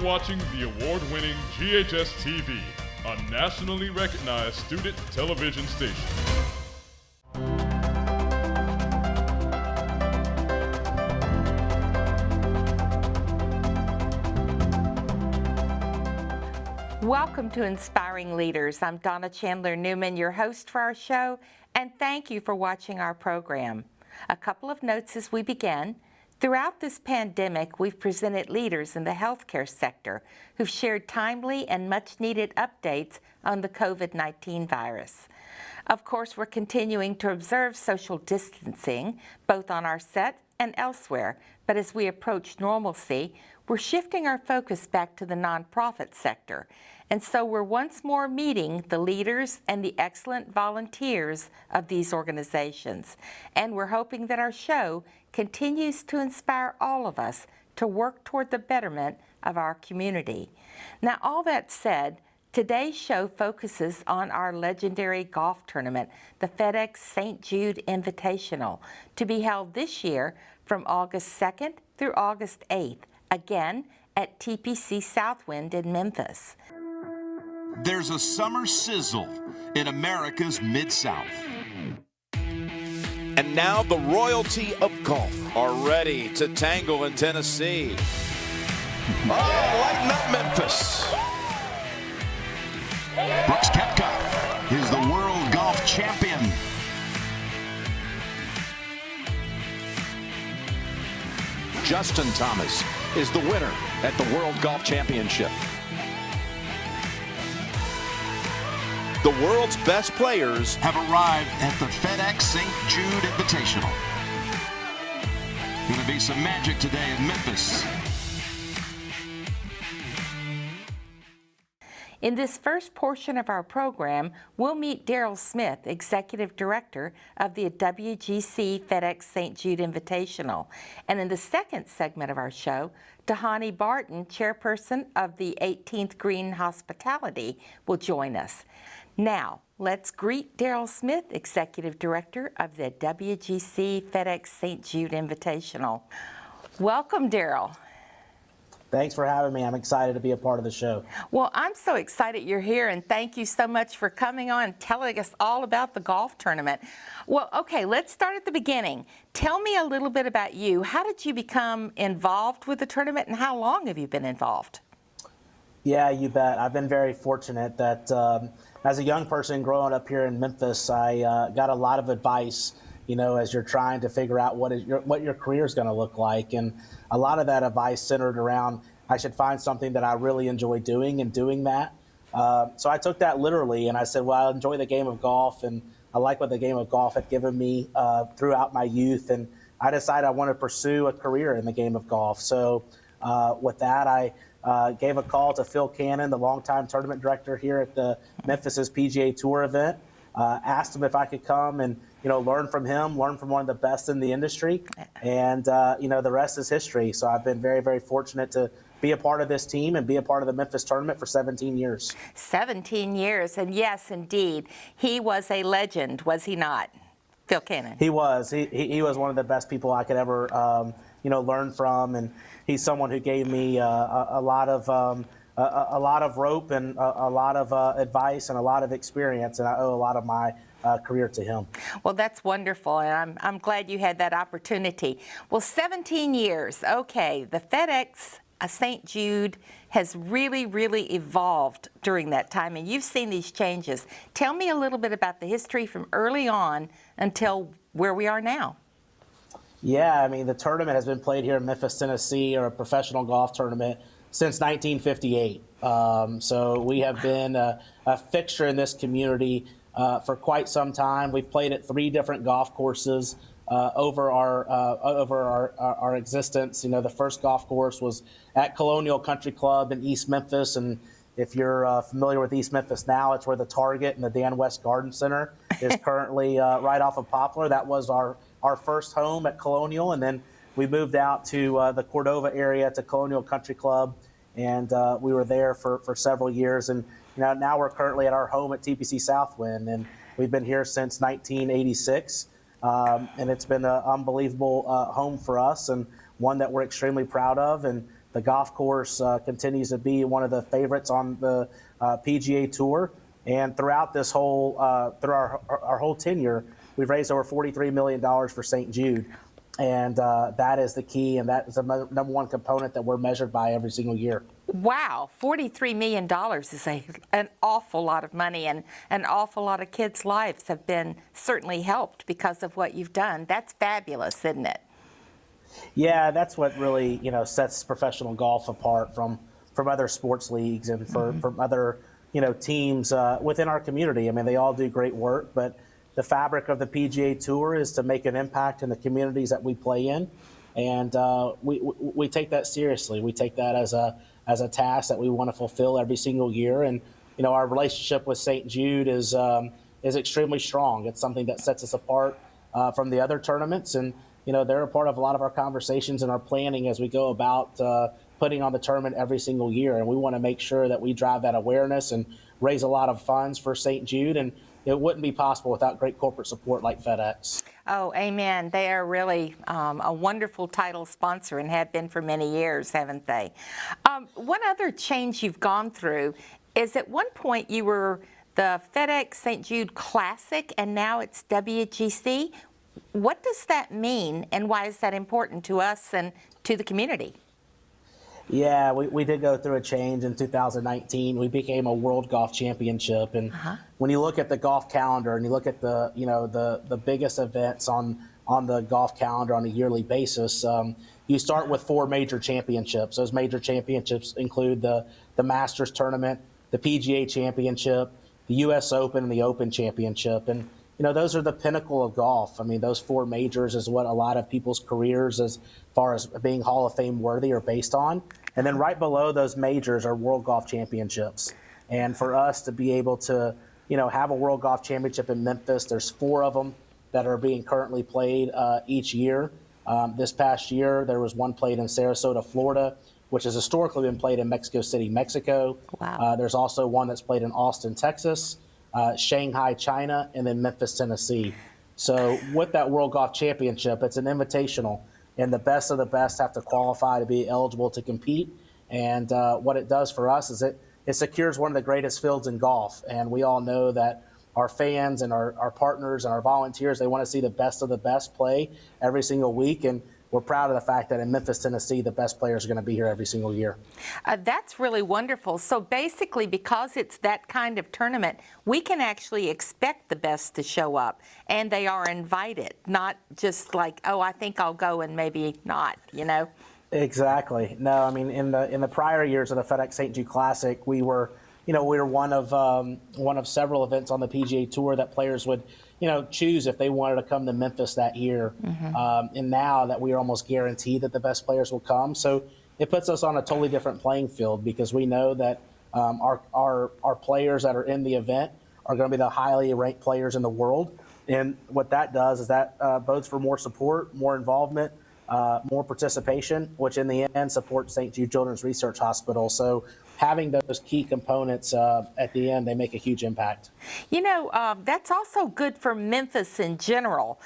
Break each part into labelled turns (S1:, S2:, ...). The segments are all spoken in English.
S1: watching the award-winning GHS-TV, a nationally recognized student television station.
S2: Welcome to Inspiring Leaders. I'm Donna Chandler Newman, your host for our show, and thank you for watching our program. A couple of notes as we begin. Throughout this pandemic, we've presented leaders in the healthcare sector who've shared timely and much-needed updates on the COVID-19 virus. Of course, we're continuing to observe social distancing, both on our set and elsewhere, but as we approach normalcy, we're shifting our focus back to the nonprofit sector. And so we're once more meeting the leaders and the excellent volunteers of these organizations. And we're hoping that our show continues to inspire all of us to work toward the betterment of our community. Now, all that said, today's show focuses on our legendary golf tournament, the FedEx St. Jude Invitational, to be held this year from August 2nd through August 8th, again at TPC Southwind in Memphis.
S3: There's a summer sizzle in America's Mid-South.
S4: And now the royalty of golf are ready to tangle in Tennessee. Oh, lighten up Memphis.
S3: Brooks Koepka is the world golf champion.
S4: Justin Thomas is the winner at the World Golf Championship. The world's best players
S3: have arrived at the FedEx St. Jude Invitational. Going to be some magic today in Memphis.
S2: In this first portion of our program, we'll meet Daryl Smith, Executive Director of the WGC FedEx St. Jude Invitational. And in the second segment of our show, Tehani Barton, Chairperson of the 18th Green Hospitality, will join us. Now, let's greet Daryl Smith, Executive Director of the WGC FedEx St. Jude Invitational. Welcome, Daryl.
S5: Thanks for having me. I'm excited to be a part of the show.
S2: Well, I'm so excited you're here, and thank you so much for coming on and telling us all about the golf tournament. Well, okay, let's start at the beginning. Tell me a little bit about you. How did you become involved with the tournament, and how long have you been involved?
S5: Yeah, you bet. I've been very fortunate that as a young person growing up here in Memphis, I got a lot of advice, you know, as you're trying to figure out what your career is going to look like. And a lot of that advice centered around I should find something that I really enjoy doing and doing that. So I took that literally, and I said, well, I enjoy the game of golf, and I like what the game of golf had given me throughout my youth. And I decided I want to pursue a career in the game of golf. So with that, I gave a call to Phil Cannon, the longtime tournament director here at the Memphis's PGA Tour event. Asked him if I could come and, you know, learn from him, learn from one of the best in the industry. And, you know, the rest is history. So I've been very, very fortunate to be a part of this team and be a part of the Memphis tournament for 17 years.
S2: 17 years. And yes, indeed, he was a legend, was he not? Phil Cannon.
S5: He was. He was one of the best people I could ever, you know, learn from. And he's someone who gave me a lot of rope and a lot of advice and a lot of experience, and I owe a lot of my career to him. Well,
S2: that's wonderful, and I'm glad you had that opportunity. Well, 17 years, okay, the FedEx St. Jude has really, really evolved during that time, and you've seen these changes. Tell me a little bit about the history from early on until where we are now.
S5: Yeah, I mean, the tournament has been played here in Memphis, Tennessee, or a professional golf tournament, since 1958. So we have been a fixture in this community for quite some time. We've played at 3 different golf courses over our existence. You know, the first golf course was at Colonial Country Club in East Memphis, and if you're familiar with East Memphis now, it's where the Target and the Dan West Garden Center is currently right off of Poplar. That was our first home at Colonial, and then we moved out to the Cordova area to Colonial Country Club, and we were there for several years. And you know, now we're currently at our home at TPC Southwind, and we've been here since 1986. And it's been an unbelievable home for us, and one that we're extremely proud of. And The golf course continues to be one of the favorites on the PGA Tour. And throughout this whole, through our whole tenure, we've raised over $43 million for St. Jude. And that is the key, and that is the number one component that we're measured by every single year.
S2: Wow, $43 million is an awful lot of money, and an awful lot of kids' lives have been certainly helped because of what you've done. That's fabulous, isn't it?
S5: Yeah, that's what really, sets professional golf apart from other sports leagues and from other, teams within our community. I mean, they all do great work, but the fabric of the PGA Tour is to make an impact in the communities that we play in, and we take that seriously. We take that as a task that we want to fulfill every single year. And our relationship with St. Jude is extremely strong. It's something that sets us apart from the other tournaments, and they're a part of a lot of our conversations and our planning as we go about putting on the tournament every single year. And we want to make sure that we drive that awareness and raise a lot of funds for St. Jude. And it wouldn't be possible without great corporate support like FedEx.
S2: Oh, amen. They are really a wonderful title sponsor and have been for many years, haven't they? One other change you've gone through is at one point you were the FedEx St. Jude Classic, and now it's WGC. What does that mean, and why is that important to us and to the community?
S5: Yeah, we did go through a change in 2019. We became a World Golf Championship, and when you look at the golf calendar and you look at the biggest events on the golf calendar on a yearly basis, you start with 4 major championships. Those major championships include the Masters Tournament, the PGA Championship, the U.S. Open, and the Open Championship, and those are the pinnacle of golf. I mean, those 4 majors is what a lot of people's careers as far as being Hall of Fame worthy are based on. And then right below those majors are World Golf Championships. And for us to be able to, have a World Golf Championship in Memphis, there's 4 of them that are being currently played each year. This past year, there was one played in Sarasota, Florida, which has historically been played in Mexico City, Mexico.
S2: Wow.
S5: There's also one that's played in Austin, Texas, Shanghai, China, and then Memphis, Tennessee. So with that World Golf Championship, it's an invitational, and the best of the best have to qualify to be eligible to compete. And what it does for us is it secures one of the greatest fields in golf. And we all know that our fans and our partners and our volunteers, they want to see the best of the best play every single week. And we're proud of the fact that in Memphis, Tennessee, the best players are going to be here every single year.
S2: That's really wonderful. So basically, because it's that kind of tournament, we can actually expect the best to show up, and they are invited, not just like, oh, I think I'll go and maybe not,
S5: Exactly. No, I mean, in the prior years of the FedEx St. Jude Classic, we were one of several events on the PGA Tour that players would choose if they wanted to come to Memphis that year. And now that we are almost guaranteed that the best players will come. So it puts us on a totally different playing field because we know that our players that are in the event are going to be the highly ranked players in the world. And what that does is that bodes for more support, more involvement, more participation, which in the end supports St. Jude Children's Research Hospital. So having those key components at the end, they make a huge impact.
S2: That's also good for Memphis in general,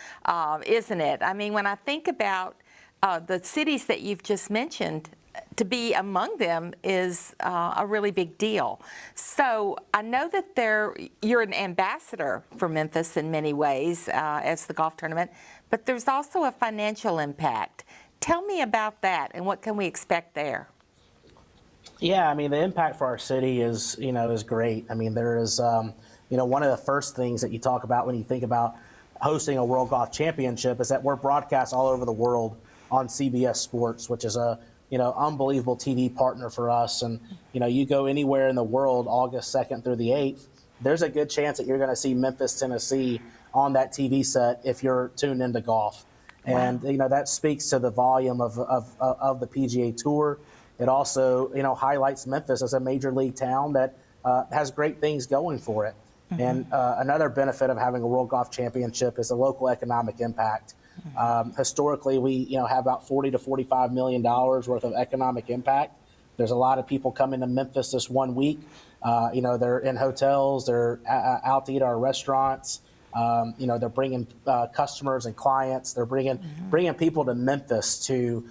S2: isn't it? I mean, when I think about the cities that you've just mentioned, to be among them is a really big deal. So I know that you're an ambassador for Memphis in many ways as the golf tournament, but there's also a financial impact. Tell me about that and what can we expect there?
S5: Yeah, I mean, the impact for our city is great. I mean, there is, one of the first things that you talk about when you think about hosting a World Golf Championship is that we're broadcast all over the world on CBS Sports, which is a, unbelievable TV partner for us. And, you go anywhere in the world, August 2nd through the 8th, there's a good chance that you're going to see Memphis, Tennessee on that TV set if you're tuned into golf. And, that speaks to the volume of the PGA Tour. It also, highlights Memphis as a major league town that has great things going for it. And another benefit of having a World Golf Championship is the local economic impact. Historically, we have about $40 to $45 million worth of economic impact. There's a lot of people coming to Memphis this 1 week. They're in hotels, they're out to eat at our restaurants. They're bringing customers and clients. They're bringing people to Memphis to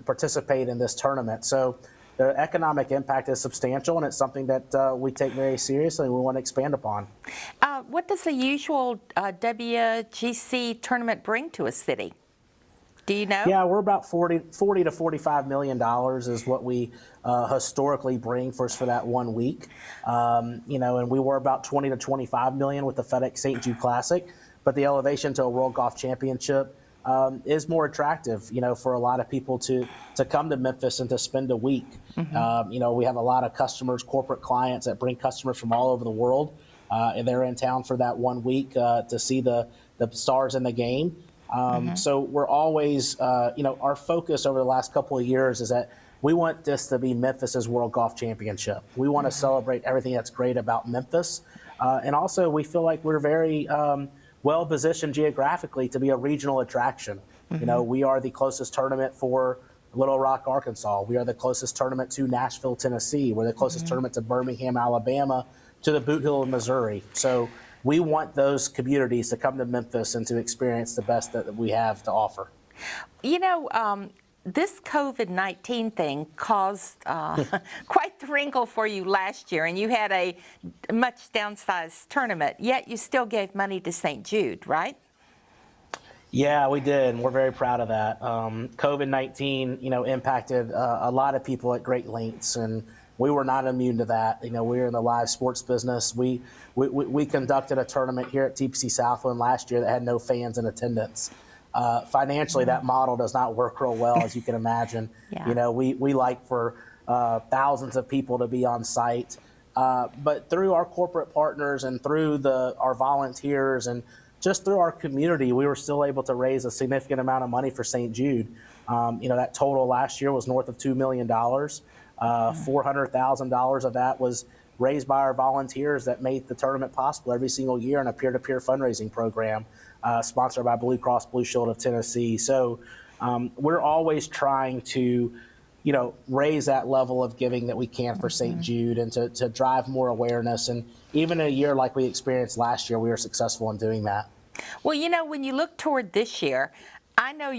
S5: participate in this tournament. So the economic impact is substantial, and it's something that we take very seriously and we want to expand upon.
S2: What does the usual WGC tournament bring to a city? Do you know?
S5: Yeah, we're about 40 to $45 million is what we historically bring for that 1 week. And we were about 20 to 25 million with the FedEx St. Jude Classic, but the elevation to a World Golf Championship is more attractive, for a lot of people to come to Memphis and to spend a week. Mm-hmm. We have a lot of customers, corporate clients that bring customers from all over the world, and they're in town for that 1 week to see the stars in the game. So we're always, our focus over the last couple of years is that we want this to be Memphis's World Golf Championship. We want to celebrate everything that's great about Memphis. And also we feel like we're very well positioned geographically to be a regional attraction. Mm-hmm. We are the closest tournament for Little Rock, Arkansas. We are the closest tournament to Nashville, Tennessee. We're the closest tournament to Birmingham, Alabama, to the Boot Hill of Missouri. So we want those communities to come to Memphis and to experience the best that we have to offer.
S2: This COVID-19 thing caused quite the wrinkle for you last year, and you had a much downsized tournament, yet you still gave money to St. Jude, right?
S5: Yeah, we did, and we're very proud of that. COVID-19, impacted a lot of people at great lengths, and we were not immune to that. We're in the live sports business. We conducted a tournament here at TPC Southland last year that had no fans in attendance. Financially, that model does not work real well, as you can imagine. Yeah. We like for thousands of people to be on site. But through our corporate partners and through our volunteers and just through our community, we were still able to raise a significant amount of money for St. Jude. That total last year was north of $2 million. $400,000 of that was raised by our volunteers that made the tournament possible every single year in a peer-to-peer fundraising program sponsored by Blue Cross Blue Shield of Tennessee. So we're always trying to, raise that level of giving that we can for St. Jude and to drive more awareness. And even a year like we experienced last year, we were successful in doing that.
S2: Well, when you look toward this year, I know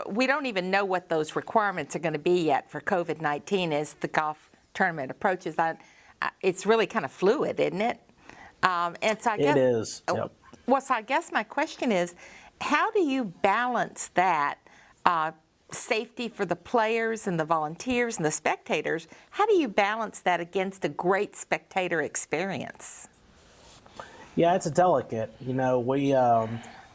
S2: we don't even know what those requirements are going to be yet for COVID-19 as the golf tournament approaches. It's really kind of fluid, isn't it? And so I guess,
S5: it is. Yep.
S2: Well, so I guess my question is, how do you balance that safety for the players and the volunteers and the spectators? How do you balance that against a great spectator experience?
S5: Yeah, it's a delicate.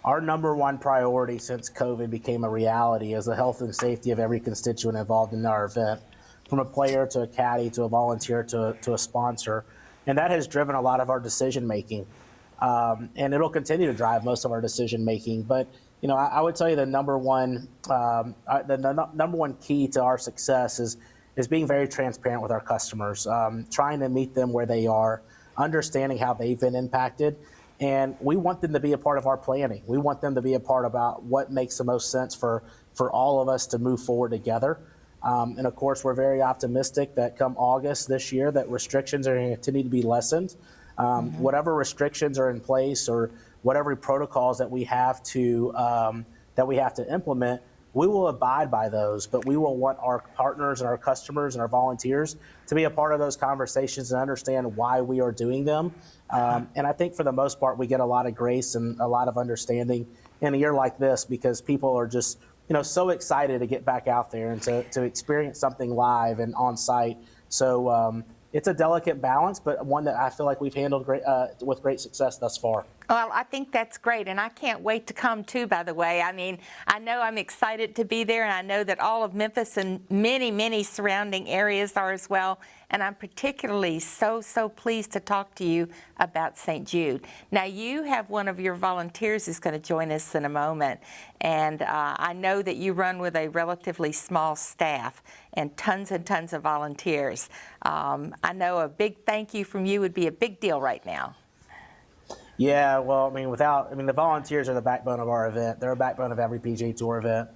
S5: Our number one priority since COVID became a reality is the health and safety of every constituent involved in our event, from a player to a caddy to a volunteer to a sponsor. And that has driven a lot of our decision making. And it'll continue to drive most of our decision making. But, I would tell you the number one key to our success is being very transparent with our customers, trying to meet them where they are, understanding how they've been impacted. And we want them to be a part of our planning. We want them to be a part about what makes the most sense for all of us to move forward together. And of course, we're very optimistic that come August this year, that restrictions are going to continue to be lessened. Whatever restrictions are in place or whatever protocols that we have to implement, we will abide by those. But we will want our partners and our customers and our volunteers to be a part of those conversations and understand why we are doing them. And I think for the most part, we get a lot of grace and a lot of understanding in a year like this because people are just, so excited to get back out there and to experience something live and on site. So it's a delicate balance, but one that I feel like we've handled with great success thus far.
S2: Well, I think that's great, and I can't wait to come too, by the way. I mean, I know I'm excited to be there, and I know that all of Memphis and many, many surrounding areas are as well, and I'm particularly so pleased to talk to you about St. Jude. Now, you have one of your volunteers who's going to join us in a moment, and I know that you run with a relatively small staff and tons of volunteers. I know a big thank you from you would be a big deal right now.
S5: Yeah, well, the volunteers are the backbone of our event. They're a backbone of every PGA Tour event.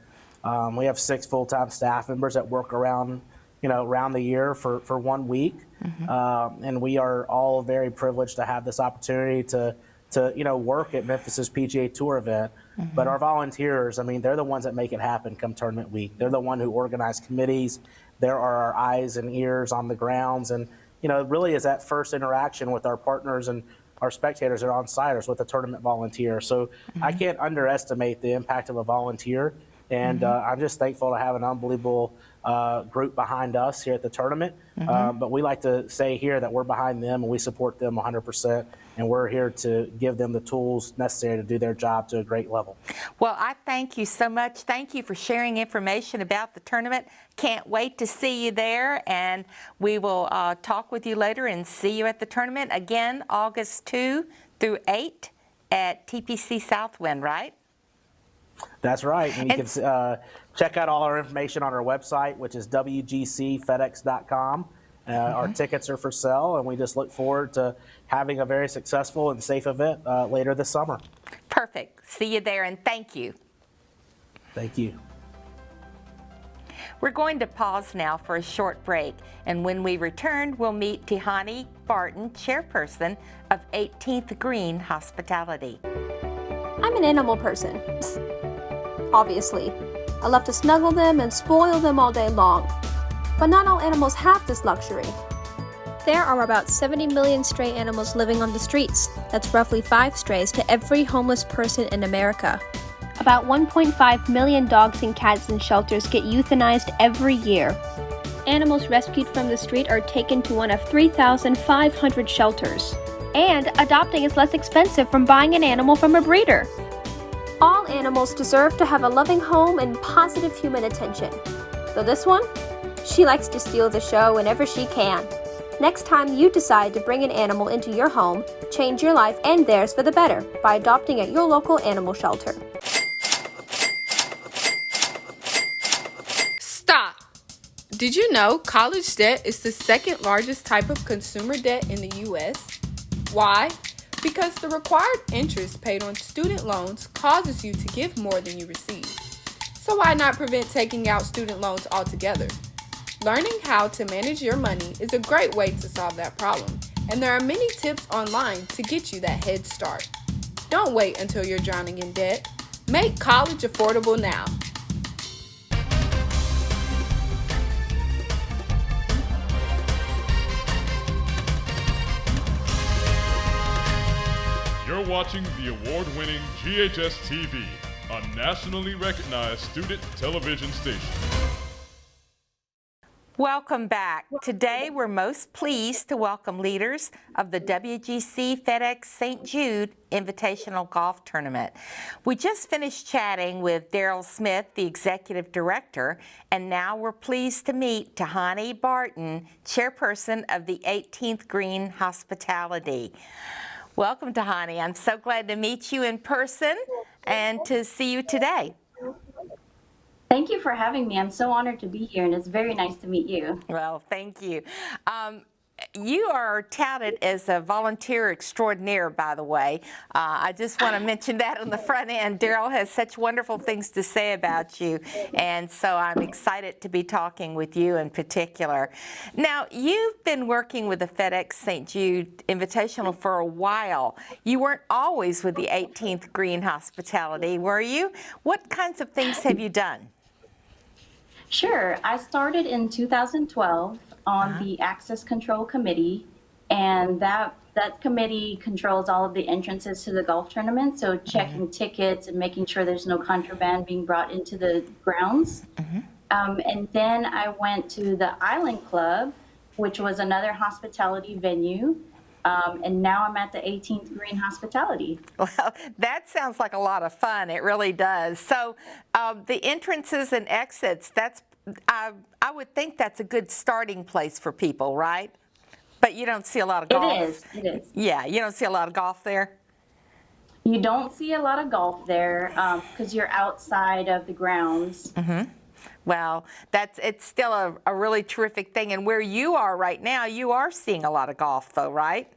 S5: We have 6 full-time staff members that work around the year for 1 week. And we are all very privileged to have this opportunity to to work at Memphis's PGA Tour event. But our volunteers, I mean, they're the ones that make it happen come tournament week. They're the one who organize committees. There are our eyes and ears on the grounds, and it really is that first interaction with our partners and our spectators that are on site with a tournament volunteer. So I can't underestimate the impact of a volunteer, and I'm just thankful to have an unbelievable group behind us here at the tournament. But we like to say here that we're behind them and we support them 100%, and we're here to give them the tools necessary to do their job to a great level.
S2: Well, I thank you so much. Thank you for sharing information about the tournament. Can't wait to see you there, and we will talk with you later and see you at the tournament again, August 2 through 8 at TPC Southwind, right?
S5: That's right. And you can check out all our information on our website, which is wgcfedex.com. Our tickets are for sale, and we just look forward to having a very successful and safe event later this summer.
S2: Perfect. See you there, and thank you.
S5: Thank you.
S2: We're going to pause now for a short break, and when we return, we'll meet Tehani Barton, chairperson of 18th Green Hospitality.
S6: I'm an animal person, obviously. I love to snuggle them and spoil them all day long. But not all animals have this luxury. There are about 70 million stray animals living on the streets. That's roughly 5 strays to every homeless person in America. About 1.5 million dogs and cats in shelters get euthanized every year. Animals rescued from the street are taken to one of 3,500 shelters. And adopting is less expensive from buying an animal from a breeder. All animals deserve to have a loving home and positive human attention. So this one? She likes to steal the show whenever she can. Next time you decide to bring an animal into your home, change your life and theirs for the better by adopting at your local animal shelter.
S7: Stop! Did you know college debt is the second largest type of consumer debt in the U.S.? Why? Because the required interest paid on student loans causes you to give more than you receive. So why not prevent taking out student loans altogether? Learning how to manage your money is a great way to solve that problem, and there are many tips online to get you that head start. Don't wait until you're drowning in debt. Make college affordable now.
S1: You're watching the award-winning GHS-TV, a nationally recognized student television station.
S2: Welcome back. Today, we're most pleased to welcome leaders of the WGC FedEx St. Jude Invitational Golf Tournament. We just finished chatting with Daryl Smith, the executive director, and now we're pleased to meet Tehani Barton, chairperson of the 18th Green Hospitality. Welcome, Tehani. I'm so glad to meet you in person and to see you today.
S8: Thank you for having me. I'm so honored to be here, and it's very nice to meet you.
S2: Well, thank you. You are touted as a volunteer extraordinaire, by the way. I just want to mention that on the front end. Darrell has such wonderful things to say about you, and so I'm excited to be talking with you in particular. Now, you've been working with the FedEx St. Jude Invitational for a while. You weren't always with the 18th Green Hospitality, were you? What kinds of things have you done?
S8: Sure. I started in 2012 on the Access Control Committee, and that committee controls all of the entrances to the golf tournament, so checking tickets and making sure there's no contraband being brought into the grounds. And then I went to the Island Club, which was another hospitality venue, and now I'm at the 18th Green Hospitality.
S2: Well, that sounds like a lot of fun. It really does. So the entrances and exits, I would think that's a good starting place for people, right? But you don't see a lot of golf.
S8: It is.
S2: Yeah, you don't see a lot of golf there?
S8: You don't see a lot of golf there because you're outside of the grounds.
S2: Well, it's still a really terrific thing. And where you are right now, you are seeing a lot of golf, though, right?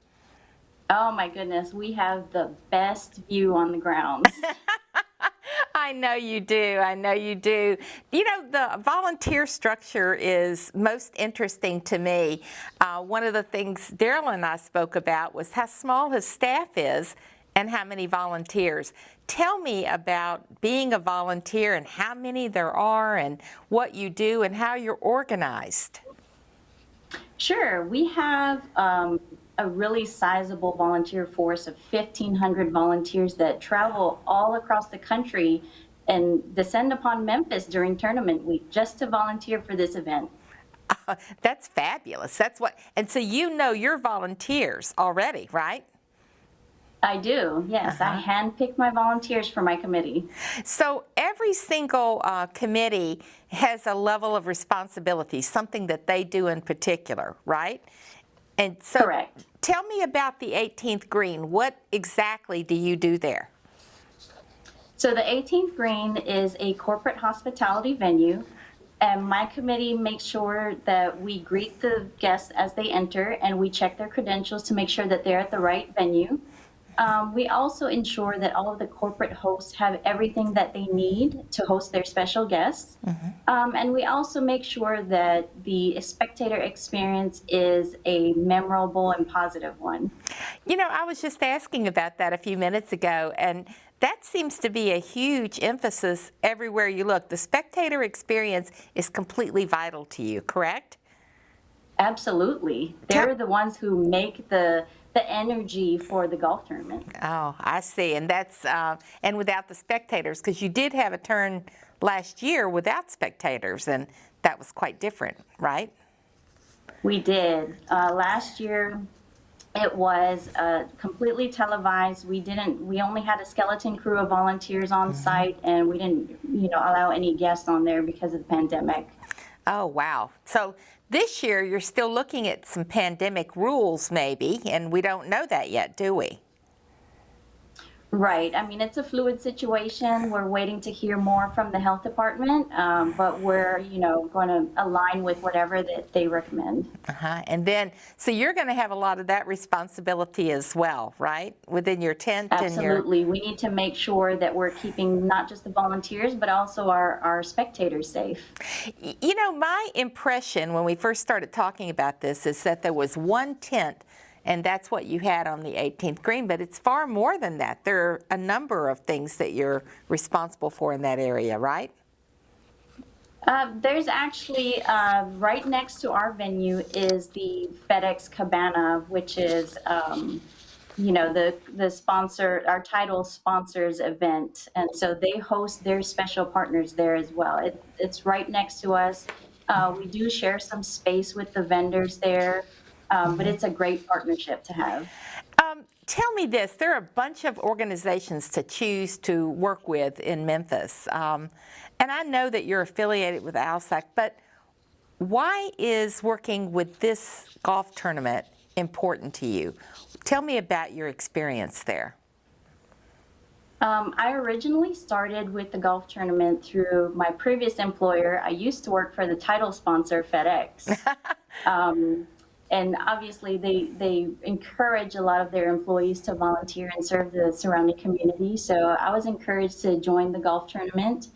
S8: Oh, my goodness. We have the best view on the grounds.
S2: I know you do. I know you do. You know, the volunteer structure is most interesting to me. One of the things Darrell and I spoke about was how small his staff is And how many volunteers? Tell me about being a volunteer and how many there are and what you do and how you're organized.
S8: Sure. We have a really sizable volunteer force of 1,500 volunteers that travel all across the country and descend upon Memphis during tournament week just to volunteer for this event.
S2: That's fabulous. And so you know your volunteers already, right?
S8: I do, yes. I handpick my volunteers for my committee.
S2: So every single committee has a level of responsibility, something that they do in particular, right? And so
S8: Correct.
S2: Tell me about the 18th Green. What exactly do you do there?
S8: So the 18th Green is a corporate hospitality venue, and my committee makes sure that we greet the guests as they enter, and we check their credentials to make sure that they're at the right venue. We also ensure that all of the corporate hosts have everything that they need to host their special guests. And we also make sure that the spectator experience is a memorable and positive one.
S2: You know, I was just asking about that a few minutes ago, and that seems to be a huge emphasis everywhere you look. The spectator experience is completely vital to you, correct?
S8: Absolutely. They're the ones who make the energy for the golf tournament.
S2: Oh, I see. And that's and without the spectators, because you did have a turn last year without spectators, and that was quite different, right?
S8: We did. Last year, it was completely televised. We only had a skeleton crew of volunteers on site, and we didn't, allow any guests on there because of the pandemic.
S2: Oh, wow. So this year, you're still looking at some pandemic rules, maybe, and we don't know that yet, do we?
S8: Right. I mean, it's a fluid situation. We're waiting to hear more from the health department, but we're, going to align with whatever that they recommend.
S2: And then, so you're going to have a lot of that responsibility as well, right? Within your tent
S8: Absolutely. We need to make sure that we're keeping not just the volunteers, but also our spectators safe.
S2: You know, my impression when we first started talking about this is that there was one tent, and that's what you had on the 18th Green, but it's far more than that. There are a number of things that you're responsible for in that area, right?
S8: There's actually, right next to our venue is the FedEx Cabana, which is, the sponsor, our title sponsors event. And so they host their special partners there as well. It's right next to us. We do share some space with the vendors there. But it's a great partnership to have.
S2: Tell me this, there are a bunch of organizations to choose to work with in Memphis. And I know that you're affiliated with ALSAC, but why is working with this golf tournament important to you? Tell me about your experience there.
S8: I originally started with the golf tournament through my previous employer. I used to work for the title sponsor, FedEx. And obviously, they encourage a lot of their employees to volunteer and serve the surrounding community. So I was encouraged to join the golf tournament.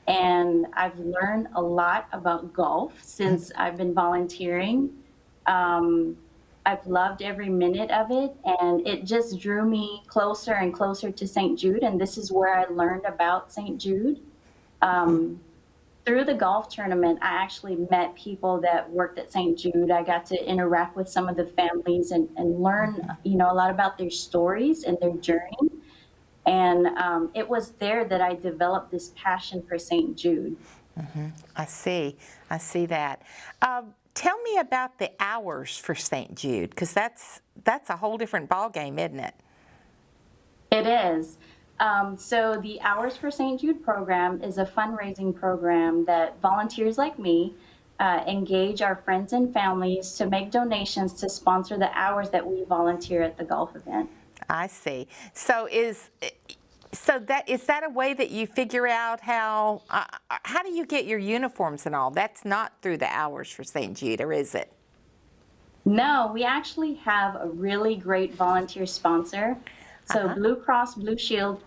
S8: And I've learned a lot about golf since I've been volunteering. I've loved every minute of it. And it just drew me closer and closer to St. Jude. And this is where I learned about St. Jude. Through the golf tournament, I actually met people that worked at St. Jude. I got to interact with some of the families and learn, a lot about their stories and their journey. And it was there that I developed this passion for St. Jude.
S2: I see that. Tell me about the hours for St. Jude, because that's a whole different ballgame, isn't it?
S8: It is. So the Hours for St. Jude program is a fundraising program that volunteers like me engage our friends and families to make donations to sponsor the hours that we volunteer at the golf event.
S2: I see. So is that a way that you figure out how do you get your uniforms and all? That's not through the Hours for St. Jude, or is it?
S8: No, we actually have a really great volunteer sponsor. So Blue Cross Blue Shield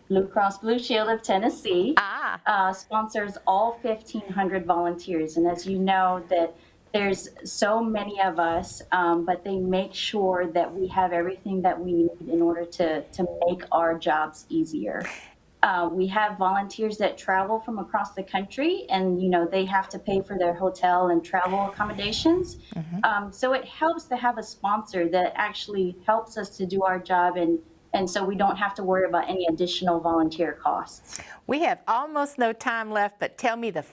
S8: of Tennessee sponsors all 1,500 volunteers. And as you know, that there's so many of us, but they make sure that we have everything that we need in order to make our jobs easier. We have volunteers that travel from across the country, and they have to pay for their hotel and travel accommodations. So it helps to have a sponsor that actually helps us to do our job, and so we don't have to worry about any additional volunteer costs.
S2: We have almost no time left, but tell me the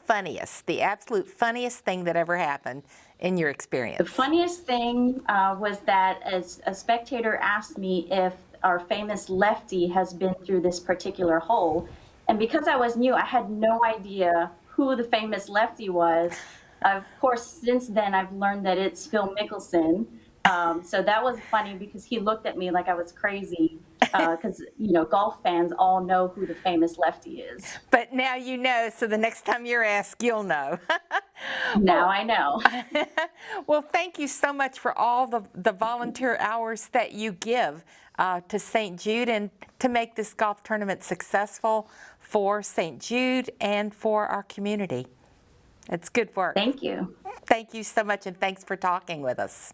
S2: absolute funniest thing that ever happened in your experience.
S8: The funniest thing was that as a spectator asked me if our famous lefty has been through this particular hole. And because I was new, I had no idea who the famous lefty was. Of course, since then, I've learned that it's Phil Mickelson. So that was funny because he looked at me like I was crazy because, golf fans all know who the famous lefty is.
S2: But now you know, so the next time you're asked, you'll know.
S8: Now I know.
S2: Well, thank you so much for all the volunteer hours that you give to St. Jude and to make this golf tournament successful for St. Jude and for our community. It's good work.
S8: Thank you.
S2: Thank you so much, and thanks for talking with us.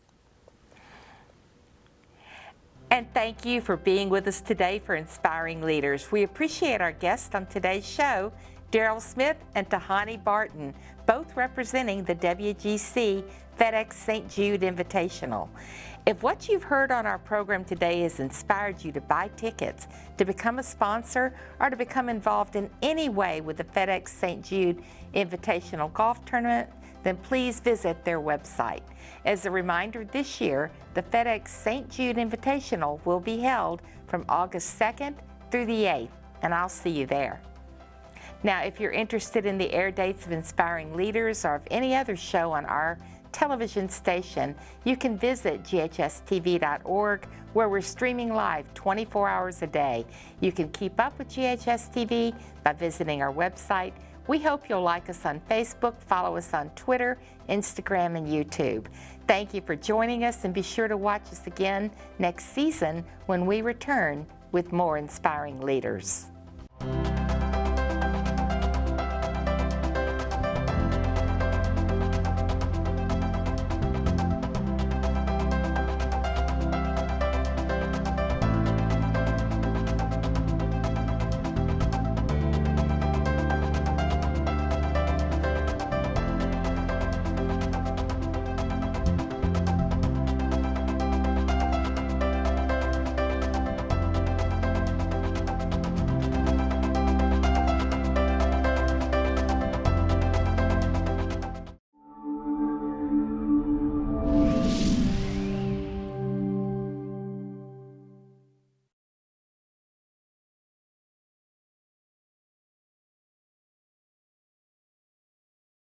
S2: And thank you for being with us today for Inspiring Leaders. We appreciate our guests on today's show, Daryl Smith and Tehani Barton, both representing the WGC FedEx St. Jude Invitational. If what you've heard on our program today has inspired you to buy tickets, to become a sponsor, or to become involved in any way with the FedEx St. Jude Invitational Golf Tournament, then please visit their website. As a reminder, this year, the FedEx St. Jude Invitational will be held from August 2nd through the 8th, and I'll see you there. Now, if you're interested in the air dates of Inspiring Leaders or of any other show on our television station, you can visit GHS-TV.org, where we're streaming live 24 hours a day. You can keep up with GHS-TV by visiting our website. We hope you'll like us on Facebook, follow us on Twitter, Instagram, and YouTube. Thank you for joining us, and be sure to watch us again next season when we return with more Inspiring Leaders.